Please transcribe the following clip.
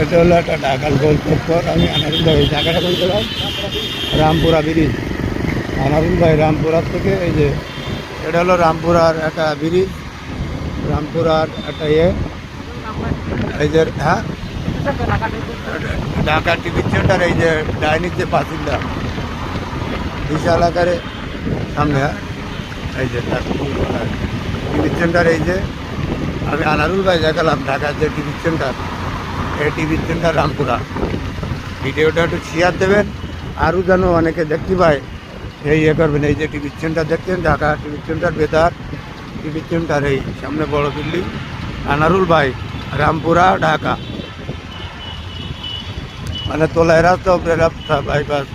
এটা হলো একটা ঢাকার গোল চত্বর। আমি আনারুল ভাই এই জায়গাটা বলছিলাম রামপুরা ব্রিজ। আনারুল ভাই রামপুরার থেকে এই যে এটা হলো রামপুরার একটা ব্রিজ, রামপুরার একটা এই যে হ্যাঁ ঢাকা টিভি সেন্টার, এই যে ডাইনির যে বাসিন্দা বিশাল আকারে সামনে, এই যে টিভি সেন্টার। এই যে আমি আনারুল ভাই দেখালাম ঢাকার যে টিভি সেন্টার, এই টিভি সেন্টার রামপুরা। ভিডিওটা একটু শেয়ার দেবেন, আরও যেন অনেকে দেখতে পায় এই করবেন। এই যে টিভি সেন্টার দেখছেন, ঢাকা টিভি সেন্টার বেতার টিভি সেন্টার, এই সামনে বড় বিল্ডিং, আনারুল ভাই রামপুরা ঢাকা, মানে তোলায় রাস্তা উপরে রাস্তা বাইপাস